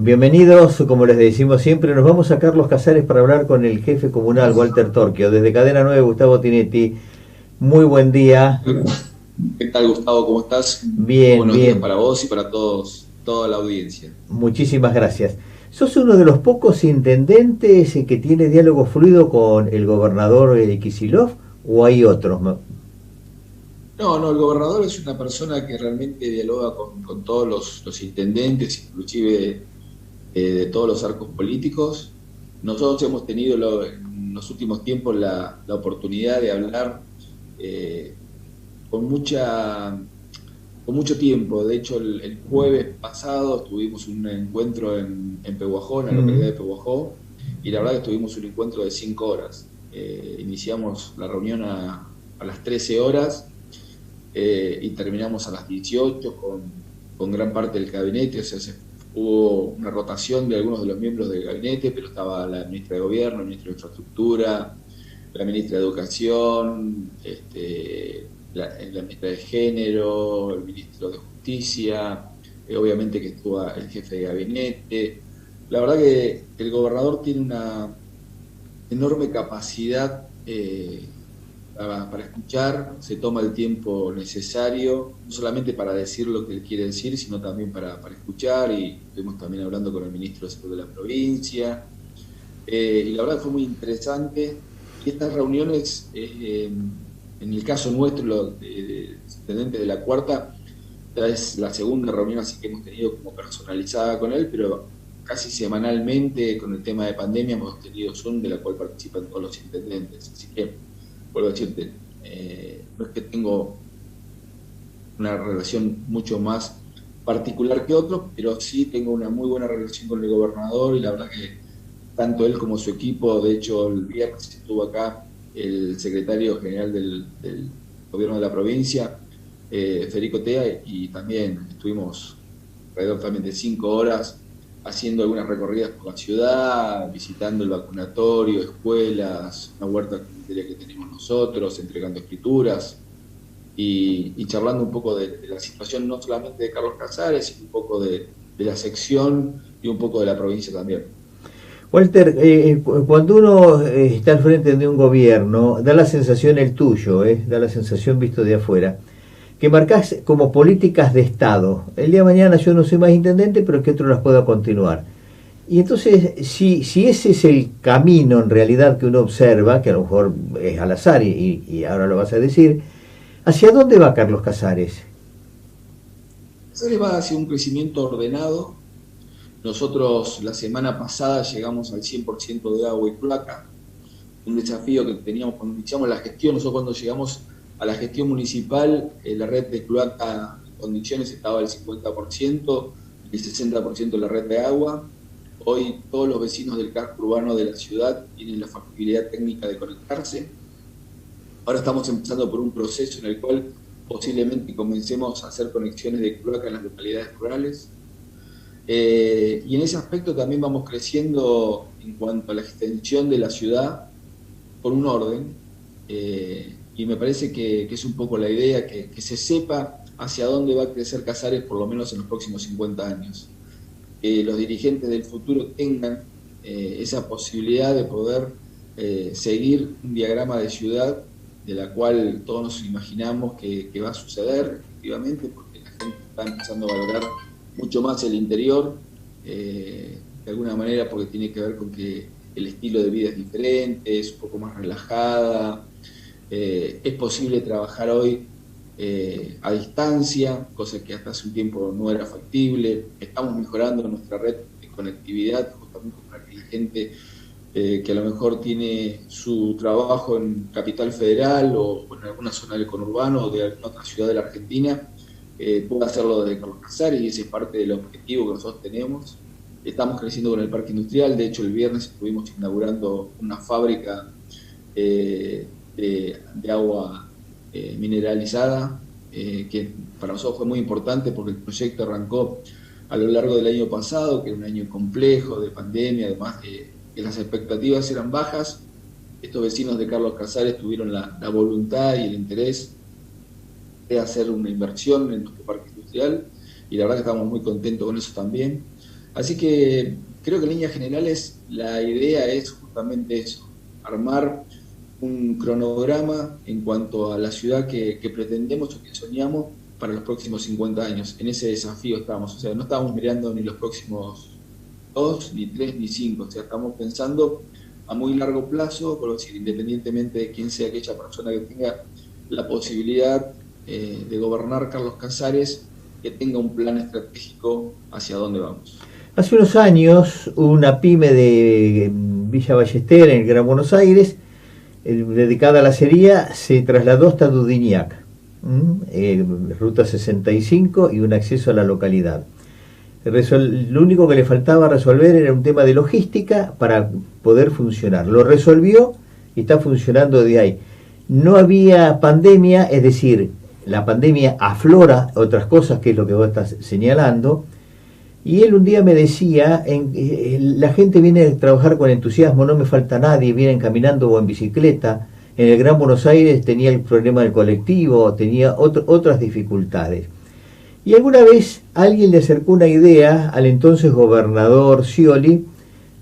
Bienvenidos, como les decimos siempre, nos vamos a Carlos Casares para hablar con el jefe comunal, Walter Torquio. Desde Cadena 9, Gustavo Tinetti. Muy buen día. ¿Qué tal, Gustavo? ¿Cómo estás? Muy Bien, buenos días bien. para vos y para todos, toda la audiencia. Muchísimas gracias. ¿Sos uno de los pocos intendentes que tiene diálogo fluido con el gobernador Kicillof o hay otros? No, el gobernador es una persona que realmente dialoga con todos los intendentes, inclusive de todos los arcos políticos. Nosotros hemos tenido en los últimos tiempos la oportunidad de hablar eh, con con mucho tiempo. De hecho, el jueves pasado tuvimos un encuentro en Pehuajó, en la localidad de Pehuajó, y la verdad que tuvimos un encuentro de 5 horas. Iniciamos la reunión a las 13 horas y terminamos a las 18 con gran parte del gabinete. O sea, hubo una rotación de algunos de los miembros del gabinete, pero estaba la ministra de Gobierno, el ministro de Infraestructura, la ministra de Educación, la ministra de Género, el ministro de Justicia, obviamente que estuvo el jefe de gabinete. La verdad que el gobernador tiene una enorme capacidad para escuchar, se toma el tiempo necesario, no solamente para decir lo que él quiere decir, sino también para escuchar, y estuvimos también hablando con el ministro de Salud de la provincia, y la verdad fue muy interesante. Y estas reuniones, en el caso nuestro, de intendente de la Cuarta, esta es la segunda reunión así que hemos tenido como personalizada con él, pero casi semanalmente con el tema de pandemia hemos tenido Zoom, de la cual participan todos los intendentes. Así que, vuelvo a decirte, no es que tengo una relación mucho más particular que otro, pero sí tengo una muy buena relación con el gobernador, y la verdad que tanto él como su equipo. De hecho, el viernes estuvo acá el secretario general del gobierno de la provincia, Federico Tea, y también estuvimos alrededor también de 5 horas haciendo algunas recorridas por la ciudad, visitando el vacunatorio, escuelas, una huerta comunitaria que tenemos nosotros, entregando escrituras y charlando un poco de la situación no solamente de Carlos Casares, sino un poco de la sección y un poco de la provincia también. Walter, cuando uno está al frente de un gobierno, da la sensación, el tuyo, da la sensación visto de afuera, que marcás como políticas de Estado. El día de mañana yo no soy más intendente, pero que otro las pueda continuar. Y entonces, si ese es el camino en realidad que uno observa, que a lo mejor es al azar y ahora lo vas a decir, ¿hacia dónde va Carlos Casares? Casares va hacia un crecimiento ordenado. Nosotros la semana pasada llegamos al 100% de agua y cloaca, un desafío que teníamos cuando iniciamos la gestión. Nosotros cuando llegamos a la gestión municipal, la red de cloaca en condiciones estaba al 50%, el 60% la red de agua. Hoy todos los vecinos del casco urbano de la ciudad tienen la factibilidad técnica de conectarse. Ahora estamos empezando por un proceso en el cual posiblemente comencemos a hacer conexiones de cloaca en las localidades rurales. Y en ese aspecto también vamos creciendo en cuanto a la extensión de la ciudad con un orden, y me parece que es un poco la idea, que se sepa hacia dónde va a crecer Casares por lo menos en los próximos 50 años. Que los dirigentes del futuro tengan esa posibilidad de poder seguir un diagrama de ciudad de la cual todos nos imaginamos que va a suceder, efectivamente, porque la gente está empezando a valorar mucho más el interior, de alguna manera porque tiene que ver con que el estilo de vida es diferente, es un poco más relajada, es posible trabajar hoy a distancia, cosa que hasta hace un tiempo no era factible. Estamos mejorando nuestra red de conectividad justamente para que la gente que a lo mejor tiene su trabajo en Capital Federal o en alguna zona del conurbano o de alguna otra ciudad de la Argentina, pueda hacerlo desde Carlos Casares, y ese es parte del objetivo que nosotros tenemos. Estamos creciendo con el parque industrial. De hecho, el viernes estuvimos inaugurando una fábrica de agua mineralizada, que para nosotros fue muy importante porque el proyecto arrancó a lo largo del año pasado, que era un año complejo de pandemia, además que las expectativas eran bajas. Estos vecinos de Carlos Casares tuvieron la voluntad y el interés de hacer una inversión en nuestro parque industrial, y la verdad que estamos muy contentos con eso también. Así que creo que en líneas generales la idea es justamente eso, armar un cronograma en cuanto a la ciudad que pretendemos o que soñamos para los próximos 50 años. En ese desafío estamos, o sea, no estamos mirando ni los próximos 2, ni 3, ni 5, o sea, estamos pensando a muy largo plazo, por decir, independientemente de quién sea aquella persona que tenga la posibilidad de gobernar Carlos Casares, que tenga un plan estratégico hacia dónde vamos. Hace unos años, una pyme de Villa Ballester, en el Gran Buenos Aires, dedicada a la acería, se trasladó hasta Dudignac, ruta 65 y un acceso a la localidad. Lo único que le faltaba resolver era un tema de logística para poder funcionar. Lo resolvió y está funcionando de ahí. No había pandemia, es decir, la pandemia aflora otras cosas, que es lo que vos estás señalando. Y él un día me decía, la gente viene a trabajar con entusiasmo, no me falta nadie, vienen caminando o en bicicleta. En el Gran Buenos Aires tenía el problema del colectivo, tenía otras dificultades. Y alguna vez alguien le acercó una idea al entonces gobernador Scioli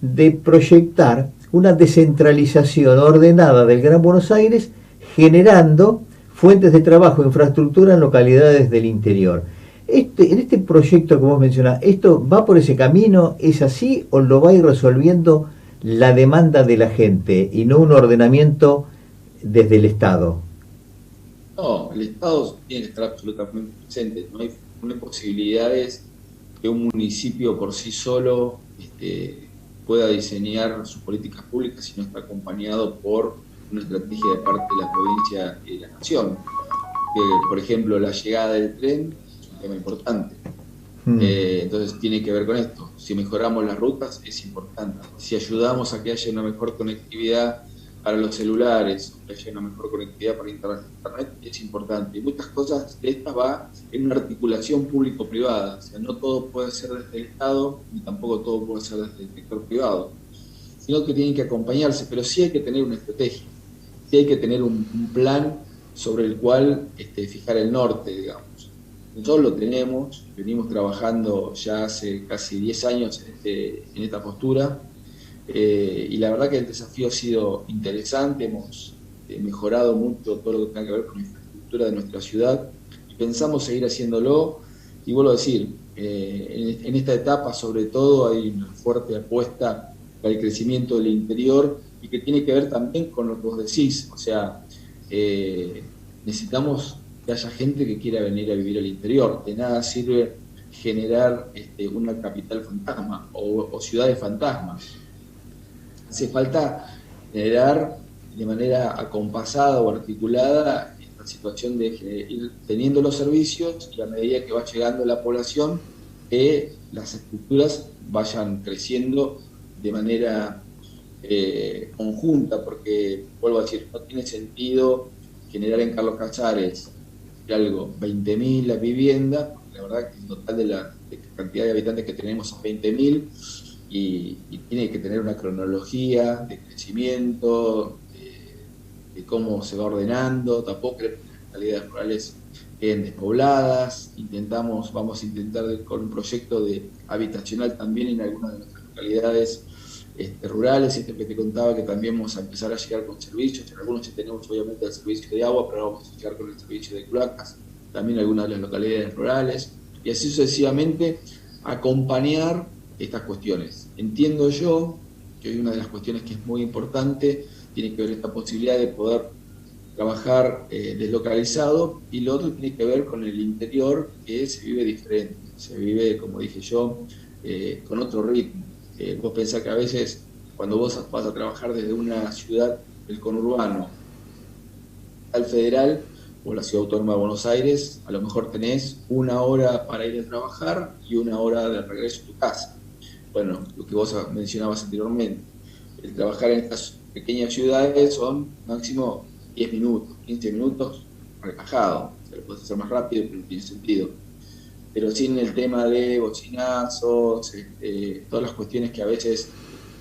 de proyectar una descentralización ordenada del Gran Buenos Aires, generando fuentes de trabajo, infraestructura en localidades del interior. En este proyecto que vos mencionás, ¿esto va por ese camino? ¿Es así o lo va a ir resolviendo la demanda de la gente y no un ordenamiento desde el Estado? No, el Estado tiene que estar absolutamente presente. No hay posibilidades que un municipio por sí solo pueda diseñar sus políticas públicas si no está acompañado por una estrategia de parte de la provincia y de la nación. Por ejemplo, la llegada del tren es un tema importante. Entonces tiene que ver con esto. Si mejoramos las rutas es importante. Si ayudamos a que haya una mejor conectividad para los celulares, que haya una mejor conectividad para internet, es importante. Y muchas cosas de estas va en una articulación público-privada. O sea, no todo puede ser desde el Estado, ni tampoco todo puede ser desde el sector privado, sino que tienen que acompañarse, pero sí hay que tener una estrategia, sí hay que tener un plan sobre el cual fijar el norte, digamos. Nosotros lo tenemos, venimos trabajando ya hace casi 10 años en esta postura, y la verdad que el desafío ha sido interesante, hemos mejorado mucho todo lo que tenga que ver con la infraestructura de nuestra ciudad, y pensamos seguir haciéndolo, y vuelvo a decir, en esta etapa sobre todo hay una fuerte apuesta para el crecimiento del interior, y que tiene que ver también con lo que vos decís, o sea, necesitamos que haya gente que quiera venir a vivir al interior. De nada sirve generar una capital fantasma o ciudades fantasmas. Hace falta generar de manera acompasada o articulada esta situación de ir teniendo los servicios, y a medida que va llegando la población, que las estructuras vayan creciendo de manera conjunta, porque, vuelvo a decir, no tiene sentido generar en Carlos Casares algo, 20.000 viviendas, la verdad que el total de la cantidad de habitantes que tenemos es 20.000, y tiene que tener una cronología de crecimiento, de cómo se va ordenando. Tampoco queremos que las localidades rurales queden despobladas. Vamos a intentar con un proyecto de habitacional también en algunas de nuestras localidades rurales, que te contaba, que también vamos a empezar a llegar con servicios. En algunos ya tenemos obviamente el servicio de agua, pero vamos a llegar con el servicio de cloacas, también en algunas de las localidades rurales, y así sucesivamente acompañar estas cuestiones. Entiendo yo que hoy una de las cuestiones que es muy importante tiene que ver esta posibilidad de poder trabajar deslocalizado, y lo otro tiene que ver con el interior, que se vive diferente, se vive, como dije yo, con otro ritmo. Vos pensás que a veces cuando vos vas a trabajar desde una ciudad del conurbano al federal o la ciudad autónoma de Buenos Aires, a lo mejor tenés 1 hora para ir a trabajar y 1 hora de regreso a tu casa. Bueno, lo que vos mencionabas anteriormente, el trabajar en estas pequeñas ciudades son máximo 10 minutos, 15 minutos relajado. Se lo puedes hacer más rápido, pero no tiene sentido. Pero sin el tema de bocinazos, todas las cuestiones que a veces,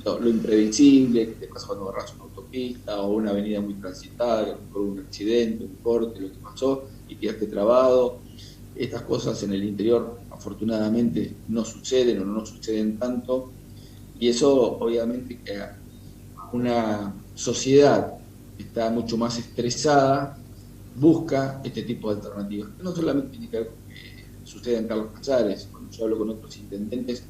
lo imprevisible, que te pasa cuando agarras una autopista o una avenida muy transitada, que a lo mejor hubo un accidente, un corte, lo que pasó, y quedaste trabado. Estas cosas en el interior afortunadamente no suceden o no suceden tanto, y eso obviamente que una sociedad que está mucho más estresada busca este tipo de alternativas. No solamente tiene que ver con que sucede en Carlos Casares, cuando yo hablo con otros intendentes,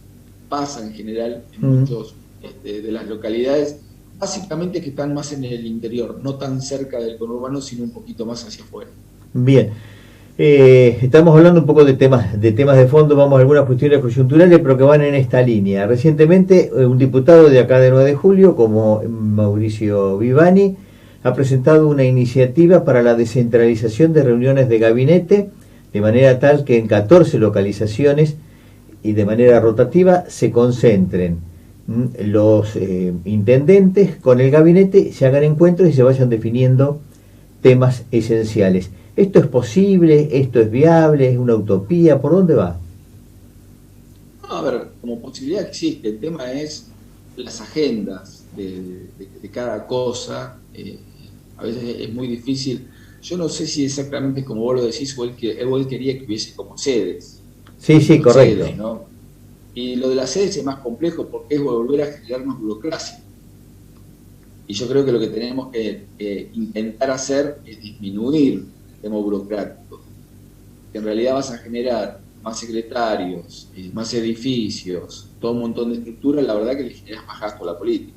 pasa en general en muchos de las localidades, básicamente que están más en el interior, no tan cerca del conurbano, sino un poquito más hacia afuera. Bien. Estamos hablando un poco de temas de fondo, vamos a algunas cuestiones coyunturales, pero que van en esta línea. Recientemente, un diputado de acá de 9 de julio, como Mauricio Vivani, ha presentado una iniciativa para la descentralización de reuniones de gabinete, de manera tal que en 14 localizaciones y de manera rotativa se concentren los intendentes con el gabinete, se hagan encuentros y se vayan definiendo temas esenciales. ¿Esto es posible? ¿Esto es viable? ¿Es una utopía? ¿Por dónde va? A ver, como posibilidad existe, el tema es las agendas de cada cosa. A veces es muy difícil. Yo no sé si exactamente como vos lo decís, o él quería que hubiese como sedes. Sí, sí, correcto. Sedes, ¿no? Y lo de las sedes es más complejo porque es volver a generar más burocracia. Y yo creo que lo que tenemos que intentar hacer es disminuir el tema burocrático. Que en realidad vas a generar más secretarios, más edificios, todo un montón de estructuras, la verdad que le generas más gasto a la política.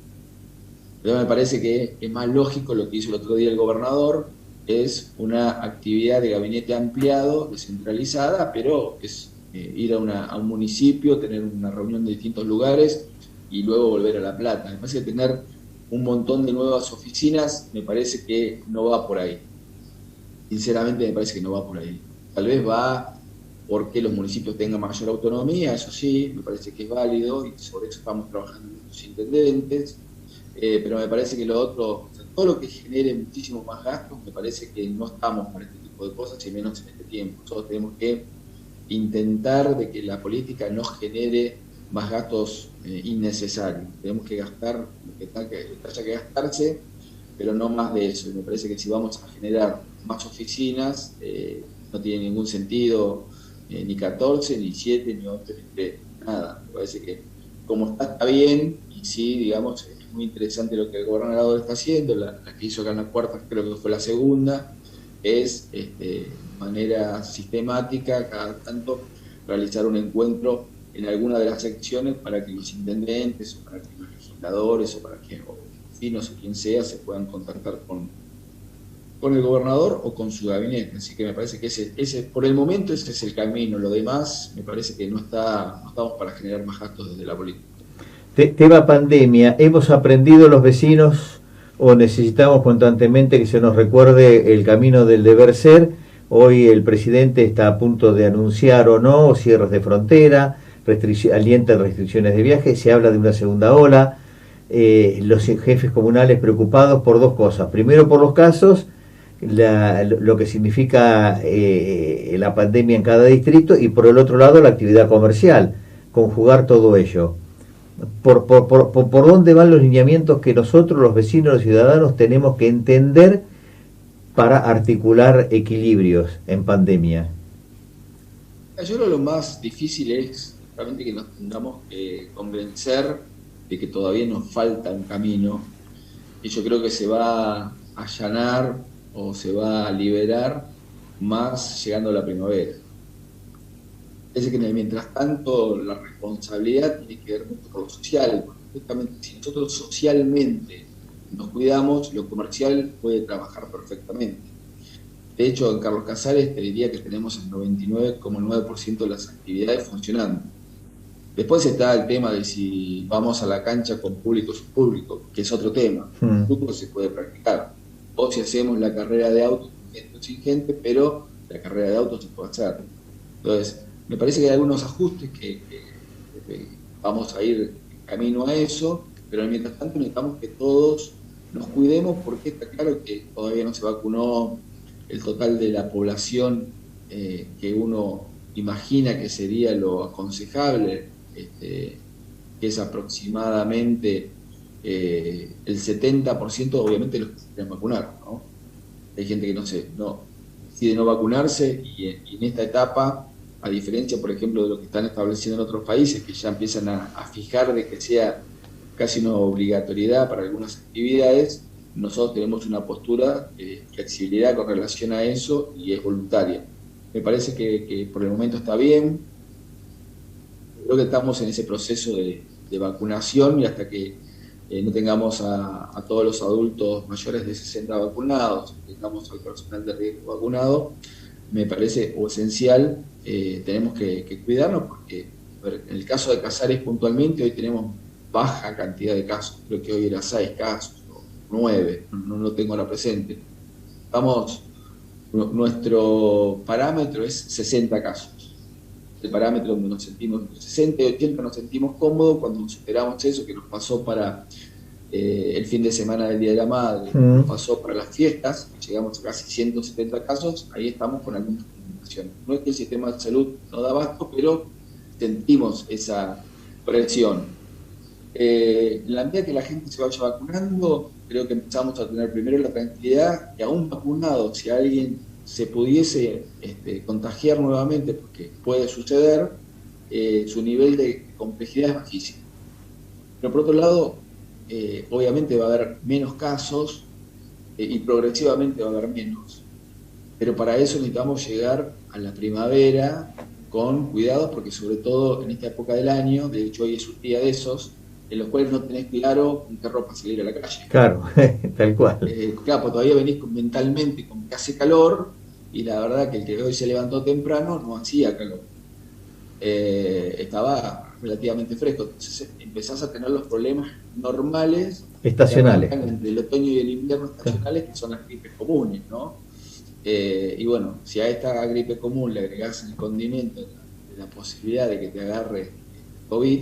Pero me parece que es más lógico lo que hizo el otro día el gobernador, es una actividad de gabinete ampliado, descentralizada, pero es ir a un municipio, tener una reunión de distintos lugares y luego volver a La Plata. Me parece que tener un montón de nuevas oficinas, me parece que no va por ahí. Sinceramente me parece que no va por ahí. Tal vez va porque los municipios tengan mayor autonomía, eso sí, me parece que es válido y sobre eso estamos trabajando con los intendentes, pero me parece que lo otro, o sea, todo lo que genere muchísimos más gastos, me parece que no estamos para este tipo de cosas y menos en este tiempo. Nosotros tenemos que intentar de que la política no genere más gastos innecesarios. Tenemos que gastar lo que haya que gastarse, pero no más de eso. Y me parece que si vamos a generar más oficinas, no tiene ningún sentido ni 14, ni 7, ni 8, ni 3, nada. Me parece que como está bien, y sí, digamos, es muy interesante lo que el gobernador está haciendo, la que hizo acá en la cuarta, creo que fue la segunda, es de manera sistemática, cada tanto, realizar un encuentro en alguna de las secciones para que los intendentes, o para que los legisladores, o para que los vecinos, o quien sea, se puedan contactar con el gobernador o con su gabinete. Así que me parece que ese por el momento ese es el camino. Lo demás me parece que no estamos para generar más gastos desde la política. Tema pandemia, ¿hemos aprendido los vecinos o necesitamos constantemente que se nos recuerde el camino del deber ser? Hoy el presidente está a punto de anunciar o no cierres de frontera, alienta restricciones de viaje, se habla de una segunda ola, los jefes comunales preocupados por dos cosas. Primero por los casos, lo que significa la pandemia en cada distrito, y por el otro lado la actividad comercial, conjugar todo ello. ¿Por dónde van los lineamientos que nosotros, los vecinos, los ciudadanos, tenemos que entender para articular equilibrios en pandemia? Yo creo que lo más difícil es realmente que nos tengamos que convencer de que todavía nos falta un camino, y yo creo que se va a allanar o se va a liberar más llegando a la primavera. Es que mientras tanto la responsabilidad tiene que ver mucho con lo social, porque justamente si nosotros socialmente nos cuidamos, lo comercial puede trabajar perfectamente. De hecho, en Carlos Casares te diría que tenemos el 99,9% de las actividades funcionando. Después está el tema de si vamos a la cancha con público o sin público, que es otro tema. El fútbol se puede practicar. O si hacemos la carrera de autos con gente o sin gente, pero la carrera de autos se puede hacer. Entonces, me parece que hay algunos ajustes que vamos a ir camino a eso, pero mientras tanto necesitamos que todos nos cuidemos, porque está claro que todavía no se vacunó el total de la población que uno imagina que sería lo aconsejable, que es aproximadamente el 70%, obviamente, los que se quieren vacunar, ¿no? Hay gente que no decide no vacunarse y en esta etapa, a diferencia, por ejemplo, de lo que están estableciendo en otros países, que ya empiezan a fijar de que sea casi una obligatoriedad para algunas actividades, nosotros tenemos una postura de flexibilidad con relación a eso y es voluntaria. Me parece que por el momento está bien. Creo que estamos en ese proceso de vacunación y hasta que no tengamos a todos los adultos mayores de 60 vacunados, tengamos al personal de riesgo vacunado, me parece o esencial, tenemos que cuidarnos porque en el caso de Casares puntualmente hoy tenemos baja cantidad de casos, creo que hoy era 6 casos o 9, no lo tengo ahora presente. Nuestro parámetro es 60 casos. El parámetro donde nos sentimos, 60 y 80 nos sentimos cómodos. Cuando superamos eso, que nos pasó para el fin de semana del Día de la Madre, nos pasó para las fiestas, llegamos a casi 170 casos, ahí estamos con algunas complicaciones. No es que el sistema de salud no da abasto, pero sentimos esa presión. En la medida que la gente se vaya vacunando, creo que empezamos a tener primero la tranquilidad que aún vacunado, si alguien se pudiese contagiar nuevamente, porque puede suceder, su nivel de complejidad es bajísimo. Pero por otro lado, obviamente va a haber menos casos y progresivamente va a haber menos. Pero para eso necesitamos llegar a la primavera con cuidado, porque sobre todo en esta época del año, de hecho hoy es un día de esos, en los cuales no tenés claro con qué ropa salir a la calle. Claro, tal cual. Claro, pues todavía venís mentalmente con que hace calor, y la verdad que el que hoy se levantó temprano no hacía calor. Estaba relativamente fresco, entonces empezás a tener los problemas normales estacionales entre el otoño y el invierno estacionales, que son las gripes comunes, ¿no? Y bueno, si a esta gripe común le agregás el condimento de la posibilidad de que te agarre COVID,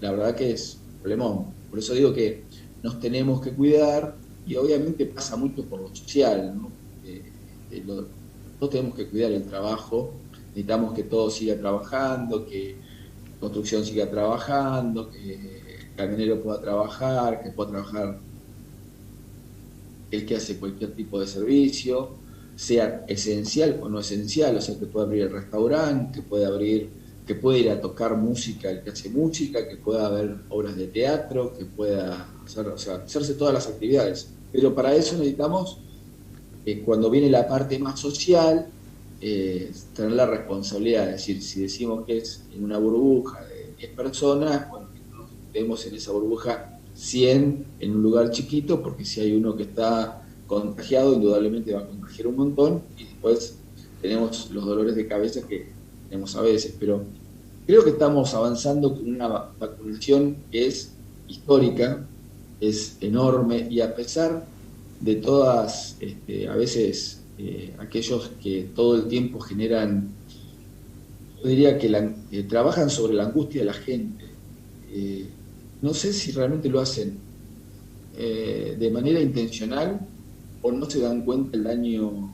la verdad que es un problemón. Por eso digo que nos tenemos que cuidar, y obviamente pasa mucho por lo social, ¿no? Nosotros tenemos que cuidar el trabajo, necesitamos que todo siga trabajando, que la construcción siga trabajando, que el camionero pueda trabajar, que pueda trabajar el que hace cualquier tipo de servicio, sea esencial o no esencial, o sea, que pueda abrir el restaurante, que pueda ir a tocar música el que hace música, que pueda haber obras de teatro, que pueda hacerse todas las actividades. Pero para eso necesitamos, cuando viene la parte más social, tener la responsabilidad, es decir, si decimos que es en una burbuja de 10 personas, bueno, nos vemos en esa burbuja 100 en un lugar chiquito, porque si hay uno que está contagiado, indudablemente va a contagiar un montón, y después tenemos los dolores de cabeza que tenemos a veces. Pero creo que estamos avanzando con una vacunación que es histórica, es enorme, y a pesar de todas, a veces, aquellos que todo el tiempo generan, yo diría que trabajan sobre la angustia de la gente, no sé si realmente lo hacen de manera intencional o no se dan cuenta el daño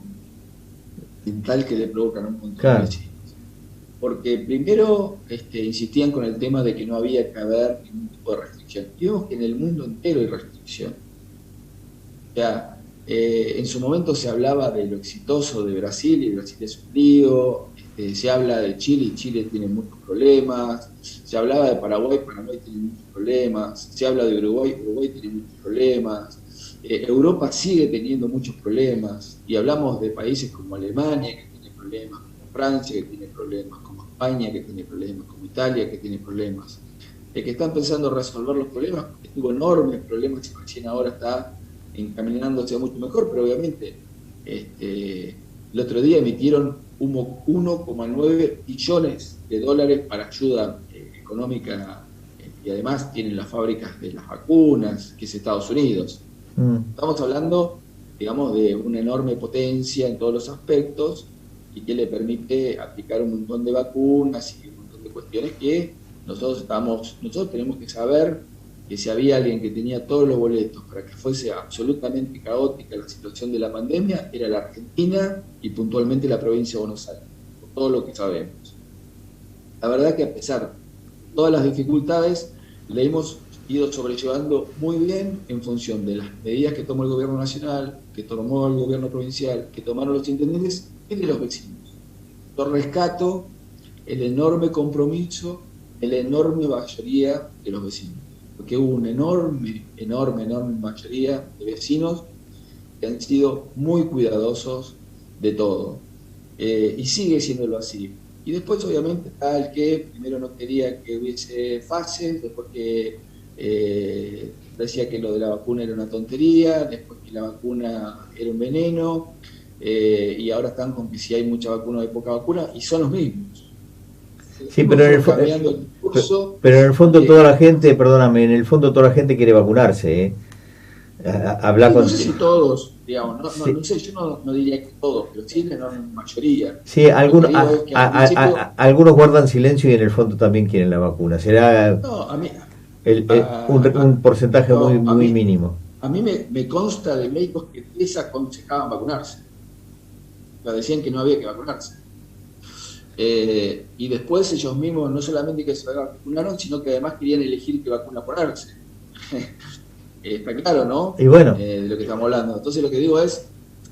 mental que le provocan a un montón de vecinos. Porque primero insistían con el tema de que no había que haber ningún tipo de restricción. Y vemos que en el mundo entero hay restricción. O sea, en su momento se hablaba de lo exitoso de Brasil, y Brasil es un lío. Se habla de Chile, y Chile tiene muchos problemas. Se hablaba de Paraguay, Paraguay tiene muchos problemas. Se habla de Uruguay, Uruguay tiene muchos problemas. Europa sigue teniendo muchos problemas, y hablamos de países como Alemania, que tiene problemas, como Francia, que tiene problemas, como España, que tiene problemas, como Italia, que tiene problemas, que está empezando a resolver los problemas, porque tuvo enormes problemas y recién ahora está encaminándose a mucho mejor. Pero obviamente el otro día emitieron 1,9 billones de dólares para ayuda económica, y además tienen las fábricas de las vacunas, que es Estados Unidos. Estamos hablando, digamos, de una enorme potencia en todos los aspectos, y que le permite aplicar un montón de vacunas y un montón de cuestiones que nosotros tenemos que saber que si había alguien que tenía todos los boletos para que fuese absolutamente caótica la situación de la pandemia, era la Argentina y puntualmente la provincia de Buenos Aires, por todo lo que sabemos. La verdad que a pesar de todas las dificultades, le dimos ido sobrellevando muy bien en función de las medidas que tomó el gobierno nacional, que tomó el gobierno provincial, que tomaron los intendentes y de los vecinos. Yo rescato el enorme compromiso de la enorme mayoría de los vecinos, porque hubo una enorme mayoría de vecinos que han sido muy cuidadosos de todo, y sigue siéndolo así. Y después obviamente está el que primero no quería que hubiese fases, después que decía que lo de la vacuna era una tontería, después que la vacuna era un veneno, y ahora están con que si hay mucha vacuna o hay poca vacuna, y son los mismos. Sí, pero en el fondo toda la gente, perdóname, en el fondo toda la gente quiere vacunarse, ¿eh? Sí, no sé si todos, digamos, no sé, yo no diría que todos, pero sí la enorme mayoría. Sí, algunos guardan silencio y en el fondo también quieren la vacuna. Será un porcentaje muy mínimo. A mí me consta de médicos que desaconsejaban vacunarse. O sea, decían que no había que vacunarse. Y después ellos mismos no solamente que se vacunaron, sino que además querían elegir qué vacuna ponerse. Está claro, ¿no? Y bueno. De lo que estamos hablando. Entonces lo que digo es,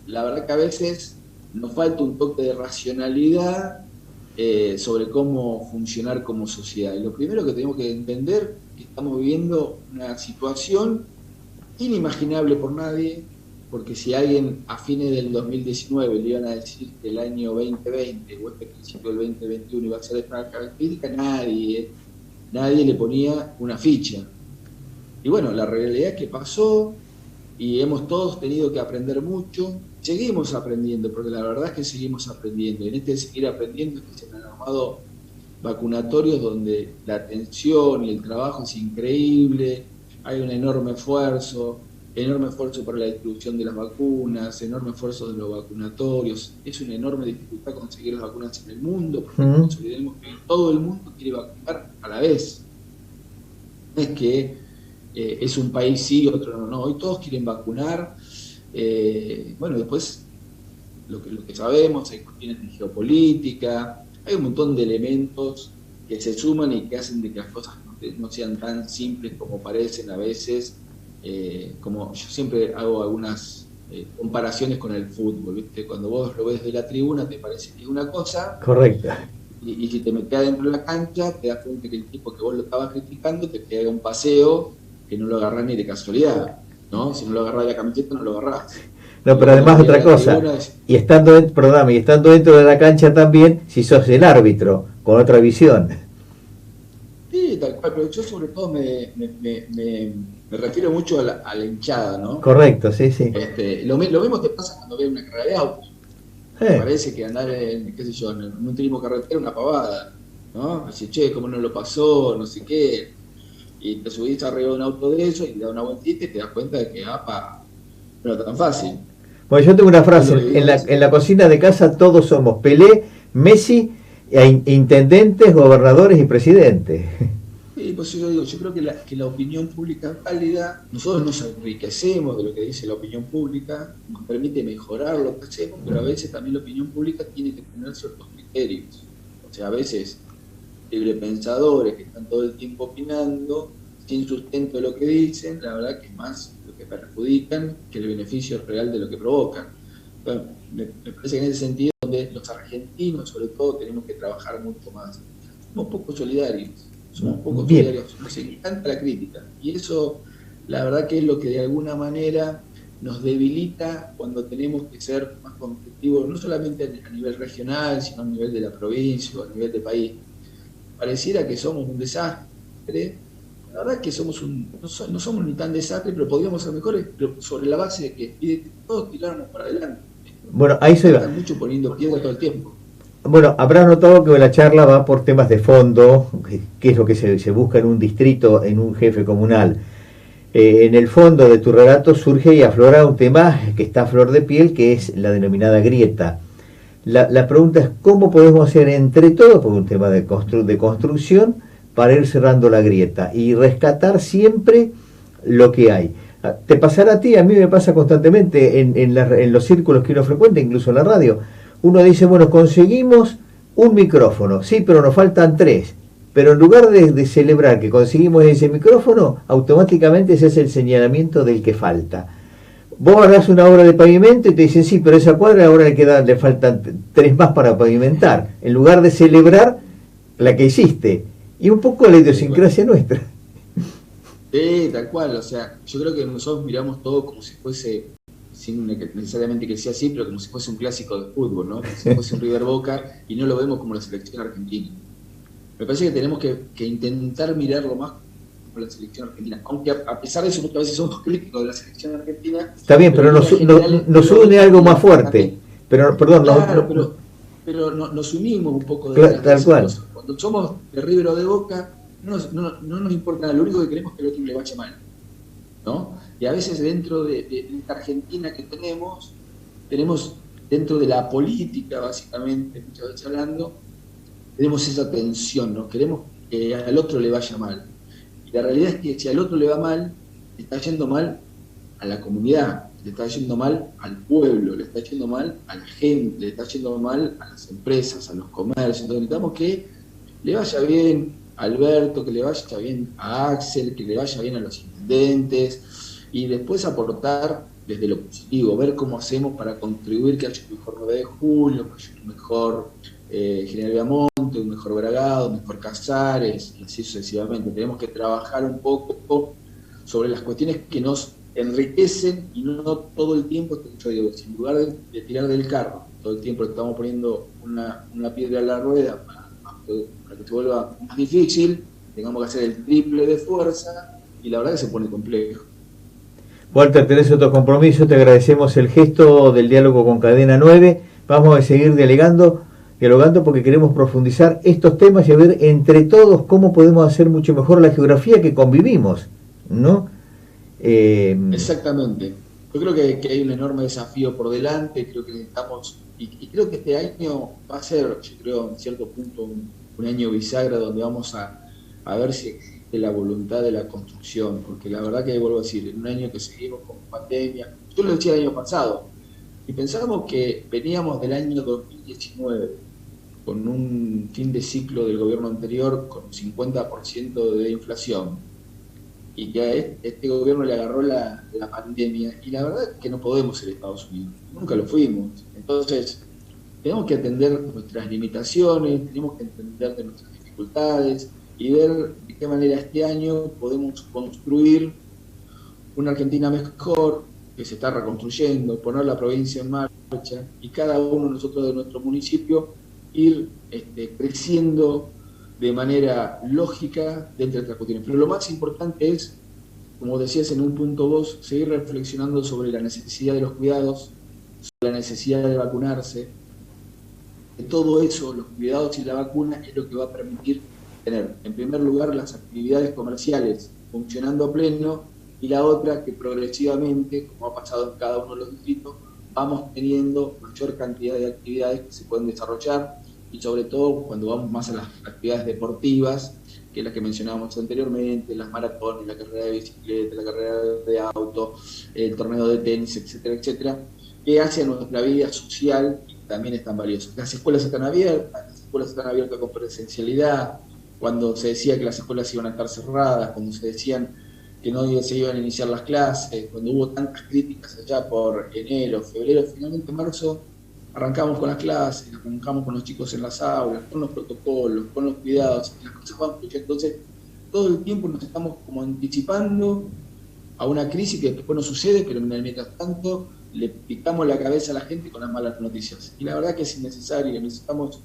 la verdad que a veces nos falta un toque de racionalidad sobre cómo funcionar como sociedad. Y lo primero que tenemos que entender es que estamos viviendo una situación inimaginable por nadie, porque si alguien a fines del 2019 le iban a decir que el año 2020 o este principio del 2021 iba a ser de esta característica, nadie le ponía una ficha. Y bueno, la realidad es que pasó y hemos todos tenido que aprender mucho. Seguimos aprendiendo, porque la verdad es que seguimos aprendiendo. Y en este seguir aprendiendo es que se han armado vacunatorios donde la atención y el trabajo es increíble. Hay un enorme esfuerzo para la distribución de las vacunas, enorme esfuerzo de los vacunatorios. Es una enorme dificultad conseguir las vacunas en el mundo, porque no nos olvidemos que todo el mundo quiere vacunar a la vez. No es que es un país sí, otro no, hoy todos quieren vacunar. Bueno, después lo que sabemos, hay cuestiones de geopolítica, hay un montón de elementos que se suman y que hacen de que las cosas no sean tan simples como parecen a veces. Como yo siempre hago algunas comparaciones con el fútbol, ¿viste? Cuando vos lo ves de la tribuna te parece que es una cosa. Correcta. Y si te metes dentro de la cancha, te das cuenta que el tipo que vos lo estabas criticando te pega un paseo que no lo agarrás ni de casualidad, ¿no? Si no lo agarrás de la camiseta, no lo agarrás. No, pero además otra cosa, y estando dentro de la cancha también, si sos el árbitro, con otra visión. Sí, tal cual, pero yo sobre todo me refiero mucho a la hinchada, ¿no? Correcto, sí. Lo mismo te pasa cuando ves una carrera de autos. Me parece que andar en un turismo carretera es una pavada, ¿no? Así, che, cómo no lo pasó, no sé qué. Y te subís arriba de un auto de eso y te da una vueltita y te das cuenta de que, no es tan fácil. Bueno, yo tengo una frase, en la cocina de casa todos somos Pelé, Messi, intendentes, gobernadores y presidentes. Sí, pues yo creo que la opinión pública es válida, nosotros nos enriquecemos de lo que dice la opinión pública, nos permite mejorar lo que hacemos, pero a veces también la opinión pública tiene que tener ciertos criterios. O sea, a veces librepensadores que están todo el tiempo opinando, sin sustento de lo que dicen, la verdad que es más lo que perjudican que el beneficio real de lo que provocan. Bueno, me parece que en ese sentido, donde los argentinos sobre todo tenemos que trabajar mucho más. Somos poco solidarios, nos encanta la crítica, y eso la verdad que es lo que de alguna manera nos debilita cuando tenemos que ser más competitivos, no solamente a nivel regional, sino a nivel de la provincia o a nivel de país. Pareciera que somos un desastre, la verdad es que no somos ni tan desastre, pero podríamos ser mejores, pero sobre la base de que todos tirarnos para adelante. Bueno, ahí se va. Están mucho poniendo piedra todo el tiempo. Bueno, habrás notado que la charla va por temas de fondo, que es lo que se busca en un distrito, en un jefe comunal. En el fondo de tu relato surge y aflora un tema que está a flor de piel, que es la denominada grieta. La pregunta es cómo podemos hacer entre todos, por un tema de construcción, para ir cerrando la grieta y rescatar siempre lo que hay. Te pasará a ti, a mí me pasa constantemente en los círculos que uno frecuenta, incluso en la radio. Uno dice, bueno, conseguimos un micrófono, sí, pero nos faltan 3. pero en lugar de celebrar que conseguimos ese micrófono, automáticamente se hace el señalamiento del que falta. Vos agarrás una obra de pavimento y te dicen, sí, pero esa cuadra ahora le faltan 3 más para pavimentar, en lugar de celebrar la que hiciste. Y un poco la idiosincrasia nuestra. Sí, tal cual, o sea, yo creo que nosotros miramos todo como si fuese, sin necesariamente que sea así, pero como si fuese un clásico de fútbol, ¿no? Como si fuese un River Boca, y no lo vemos como la selección argentina. Me parece que tenemos que intentar mirarlo más como la selección argentina, aunque a pesar de eso muchas veces somos críticos de la selección argentina. Está bien, pero nos une algo más fuerte. Pero, perdón, claro, pero nos unimos un poco de tal cual. Cuando somos de River o de Boca, no nos importa nada, lo único que queremos es que el otro le vaya mal, ¿no? Y a veces dentro de esta Argentina que tenemos dentro de la política, básicamente, muchas veces hablando, tenemos esa tensión, ¿no? Queremos que al otro le vaya mal. Y la realidad es que si al otro le va mal, le está yendo mal a la comunidad, le está yendo mal al pueblo, le está yendo mal a la gente, le está yendo mal a las empresas, a los comercios. Entonces necesitamos que le vaya bien a Alberto, que le vaya bien a Axel, que le vaya bien a los intendentes, y después aportar desde lo positivo, ver cómo hacemos para contribuir que haya un mejor 9 de julio, que haya un mejor General Viamonte, un mejor Bragado, un mejor Casares, y así sucesivamente. Tenemos que trabajar un poco sobre las cuestiones que nos enriquecen y no todo el tiempo, yo digo, si en lugar de tirar del carro, todo el tiempo le estamos poniendo una piedra a la rueda para que se vuelva más difícil, tengamos que hacer el triple de fuerza, y la verdad que se pone complejo. Walter, tenés otro compromiso, te agradecemos el gesto del diálogo con Cadena 9, vamos a seguir dialogando porque queremos profundizar estos temas y a ver entre todos cómo podemos hacer mucho mejor la geografía que convivimos, ¿no? Exactamente. Yo creo que hay un enorme desafío por delante, creo que necesitamos, y creo que este año va a ser, yo creo, en cierto punto, un año bisagra donde vamos a ver si existe la voluntad de la construcción, porque la verdad que, vuelvo a decir, en un año que seguimos con pandemia, yo lo decía el año pasado, y pensábamos que veníamos del año 2019, con un fin de ciclo del gobierno anterior con un 50% de inflación, y que a este gobierno le agarró la pandemia, y la verdad es que no podemos ser Estados Unidos, nunca lo fuimos. Entonces, tenemos que atender nuestras limitaciones, tenemos que entender de nuestras dificultades, y ver de qué manera este año podemos construir una Argentina mejor, que se está reconstruyendo, poner la provincia en marcha, y cada uno de nosotros de nuestro municipio ir creciendo de manera lógica dentro de estas cuestiones. Pero lo más importante es, como decías en un punto vos, seguir reflexionando sobre la necesidad de los cuidados, sobre la necesidad de vacunarse. De todo eso, los cuidados y la vacuna es lo que va a permitir tener, en primer lugar, las actividades comerciales funcionando a pleno, y la otra, que progresivamente, como ha pasado en cada uno de los distritos, vamos teniendo mayor cantidad de actividades que se pueden desarrollar, y sobre todo cuando vamos más a las actividades deportivas, que es las que mencionábamos anteriormente, las maratones, la carrera de bicicleta, la carrera de auto, el torneo de tenis, etcétera, etcétera, que hace a nuestra vida social y también es tan valioso. Las escuelas están abiertas con presencialidad, cuando se decía que las escuelas iban a estar cerradas, cuando se decían que no se iban a iniciar las clases, cuando hubo tantas críticas allá por enero, febrero, finalmente en marzo arrancamos con las clases, arrancamos con los chicos en las aulas, con los protocolos, con los cuidados, y las cosas van fluir. Entonces, todo el tiempo nos estamos como anticipando a una crisis que después no sucede, pero mientras tanto le picamos la cabeza a la gente con las malas noticias. Y la verdad que es innecesario, necesitamos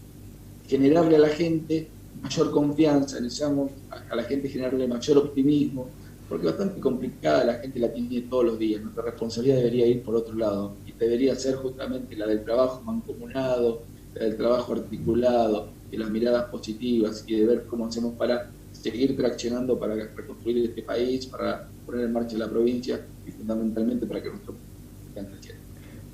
generarle a la gente mayor confianza, necesitamos a la gente generarle mayor optimismo, porque es bastante complicada, la gente la tiene todos los días. Nuestra responsabilidad debería ir por otro lado, y debería ser justamente la del trabajo mancomunado, la del trabajo articulado, de las miradas positivas y de ver cómo hacemos para seguir traccionando, para reconstruir este país, para poner en marcha la provincia y fundamentalmente para que nuestro país siga creciendo.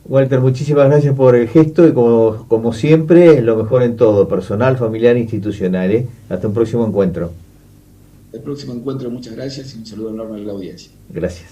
Walter, muchísimas gracias por el gesto y como siempre, lo mejor en todo, personal, familiar e institucional. Hasta un próximo encuentro. El próximo encuentro, muchas gracias y un saludo enorme a la audiencia. Gracias.